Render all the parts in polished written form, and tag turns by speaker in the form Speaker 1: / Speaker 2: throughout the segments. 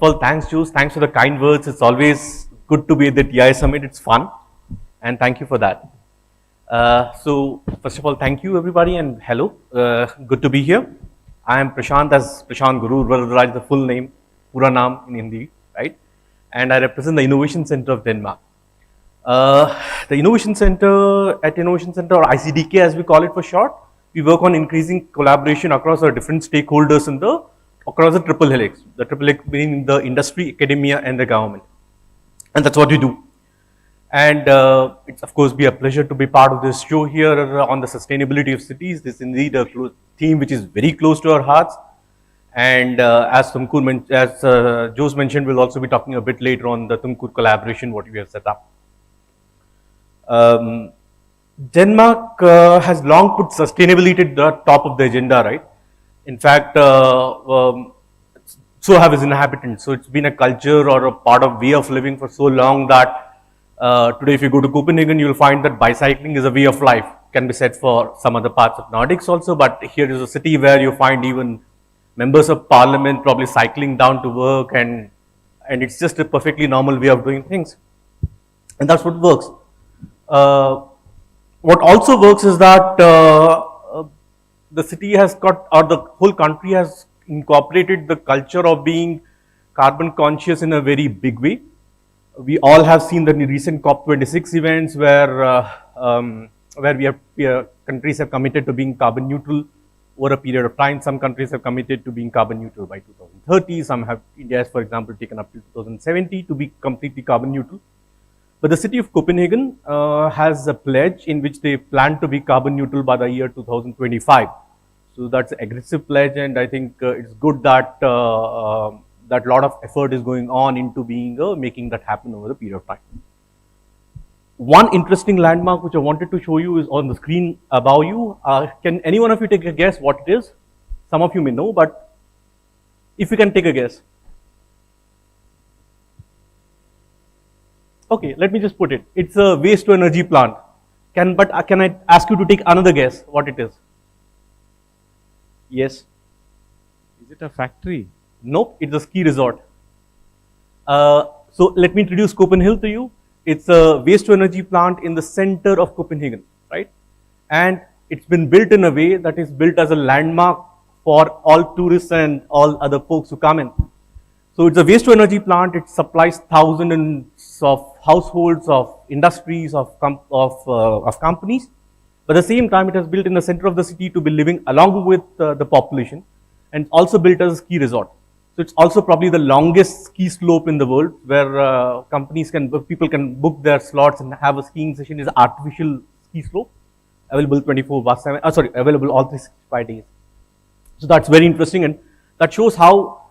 Speaker 1: Well, thanks, Jules. Thanks for the kind words. It's always good to be at the TI Summit. It's fun, and thank you for that. First of all, thank you, everybody, and hello. Good to be here. I am Prashant, as Prashant Guru Varadharaj, the full name, Pura Naam in Hindi, right? And I represent the Innovation Center of Denmark. The Innovation Center, or ICDK as we call it for short, we work on increasing collaboration across our different stakeholders across the triple helix. The triple helix being the industry, academia, and the government. And that's what we do. And it's of course be a pleasure to be part of this show here on the sustainability of cities. This is indeed a theme which is very close to our hearts. And as Jose mentioned, we'll also be talking a bit later on the Tumkur collaboration, what we have set up. Denmark has long put sustainability at the top of the agenda, right? In fact, so have its inhabitants. So it's been a culture or a part of way of living for so long that today if you go to Copenhagen, you'll find that bicycling is a way of life. Can be said for some other parts of Nordics also, but here is a city where you find even members of parliament probably cycling down to work, and it's just a perfectly normal way of doing things. And that's what works. What also works is that the city has got, or the whole country has incorporated the culture of being carbon conscious in a very big way. We all have seen the recent COP26 events where countries have committed to being carbon neutral over a period of time. Some countries have committed to being carbon neutral by 2030. Some have, India has, for example, taken up to 2070 to be completely carbon neutral. But the city of Copenhagen has a pledge in which they plan to be carbon neutral by the year 2025. So that's an aggressive pledge, and I think it's good that that a lot of effort is going on into making that happen over a period of time. One interesting landmark which I wanted to show you is on the screen above you. Can any one of you take a guess what it is? Some of you may know, but if you can take a guess. Okay, let me just put it. It's a waste to energy plant. Can I ask you to take another guess what it is? Yes.
Speaker 2: Is it a factory?
Speaker 1: Nope, it's a ski resort. So let me introduce Copenhagen to you. It's a waste to energy plant in the center of Copenhagen, right? And it's been built in a way that is built as a landmark for all tourists and all other folks who come in. So it's a waste to energy plant. It supplies thousands of households, of industries, of companies. But at the same time, it has built in the center of the city to be living along with the population, and also built as a ski resort. So it's also probably the longest ski slope in the world, where people can book their slots and have a skiing session. Is artificial ski slope available 24/7. Available all 365 days. So that's very interesting, and that shows how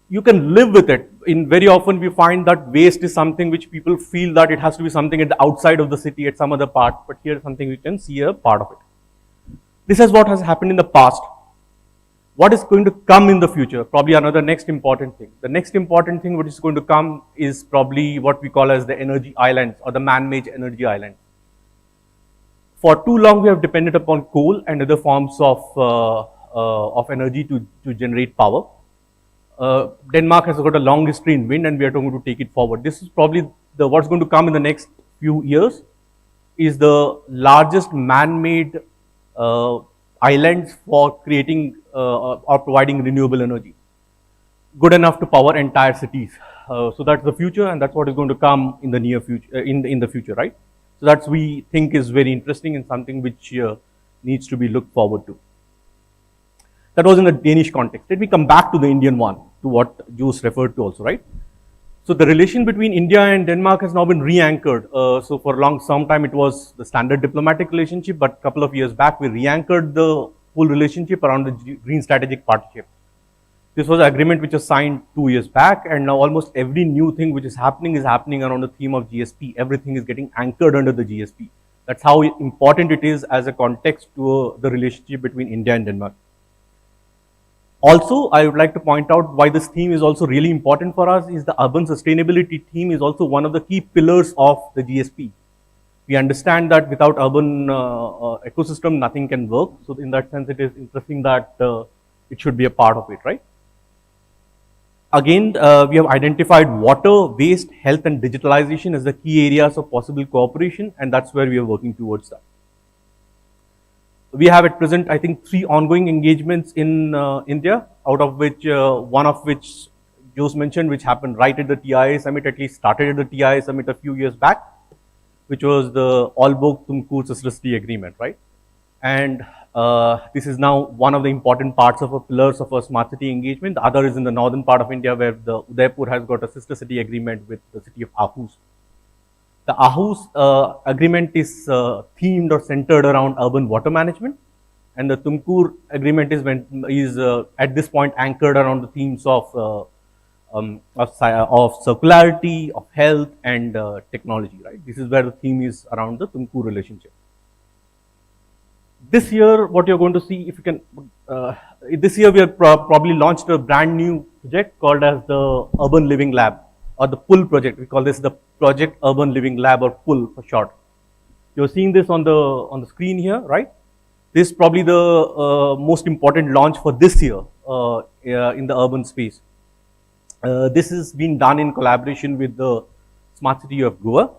Speaker 1: you can live with it. Very often we find that waste is something which people feel that it has to be something at the outside of the city at some other part, but here something we can see a part of it. This is what has happened in the past. What is going to come in the future? Probably another next important thing. The next important thing which is going to come is probably what we call as the energy islands, or the man-made energy islands. For too long we have depended upon coal and other forms of energy to generate power. Denmark has got a long history in wind, and we are going to take it forward. This is probably what's going to come in the next few years is the largest man-made islands for creating or providing renewable energy, good enough to power entire cities. So that's the future, and that's what is going to come in the near future. In the future, right? So that's we think is very interesting and something which needs to be looked forward to. That was in the Danish context. Let me come back to the Indian one, to what Jose referred to also, right? So the relation between India and Denmark has now been re-anchored. So for some time it was the standard diplomatic relationship, but a couple of years back we re-anchored the whole relationship around the Green Strategic Partnership. This was an agreement which was signed 2 years back, and now almost every new thing which is happening around the theme of GSP. Everything is getting anchored under the GSP. That's how important it is as a context to the relationship between India and Denmark. Also, I would like to point out why this theme is also really important for us is the urban sustainability theme is also one of the key pillars of the GSP. We understand that without urban ecosystem, nothing can work. So in that sense, it is interesting that it should be a part of it, right? again, we have identified water, waste, health, and digitalization as the key areas of possible cooperation, and that's where we are working towards that. We have at present, I think, 3 ongoing engagements in India, out of which one of which Jose mentioned, which happened right at the TIA summit, at least started at the TIA summit a few years back, which was the Aalborg Tumkur Sister City Agreement, right? And this is now one of the important parts of our pillars of our smart city engagement. The other is in the northern part of India, where the Udaipur has got a sister city agreement with the city of Aarhus. The Aarhus agreement is themed or centered around urban water management, and the Tumkur agreement is at this point anchored around the themes of circularity, of health, and technology. Right. This is where the theme is around the Tumkur relationship. This year, what you're going to see, if you can, this year we have probably launched a brand new project called as the Urban Living Lab, or the PUL project. We call this the Project Urban Living Lab, or PUL for short. You're seeing this on the screen here, right? This is probably the most important launch for this year in the urban space. This has been done in collaboration with the Smart City of Goa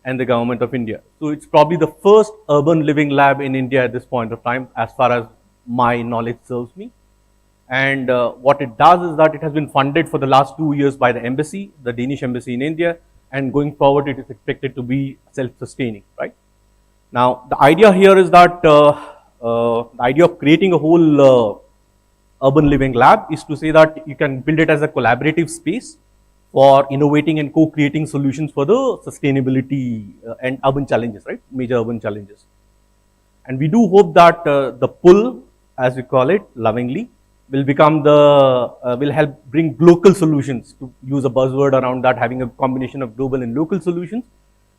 Speaker 1: and the Government of India. So it's probably the first urban living lab in India at this point of time, as far as my knowledge serves me. And what it does is that it has been funded for the last 2 years by the embassy, the Danish embassy in India, and going forward it is expected to be self-sustaining, right? Now, the idea here is that the idea of creating a whole urban living lab is to say that you can build it as a collaborative space for innovating and co-creating solutions for the sustainability and urban challenges, right? Major urban challenges. And we do hope that the PUL, as we call it lovingly, will become will help bring local solutions, to use a buzzword around that, having a combination of global and local solutions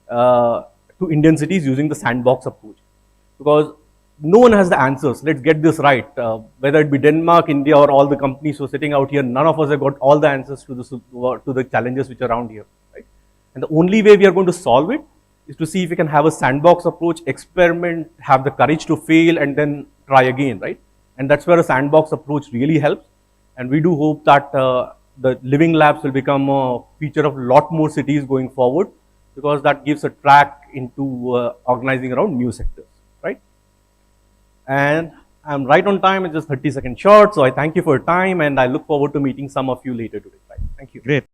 Speaker 1: to Indian cities using the sandbox approach. Because no one has the answers. Let's get this right. Whether it be Denmark, India, or all the companies who are sitting out here, none of us have got all the answers to the challenges which are around here, right? And the only way we are going to solve it is to see if we can have a sandbox approach, experiment, have the courage to fail, and then try again, right? And that's where a sandbox approach really helps. And we do hope that the living labs will become a feature of a lot more cities going forward, because that gives a track into organizing around new sectors, right? And I'm right on time, it's just 30 seconds short. So I thank you for your time, and I look forward to meeting some of you later today. Right? Thank you.
Speaker 2: Great.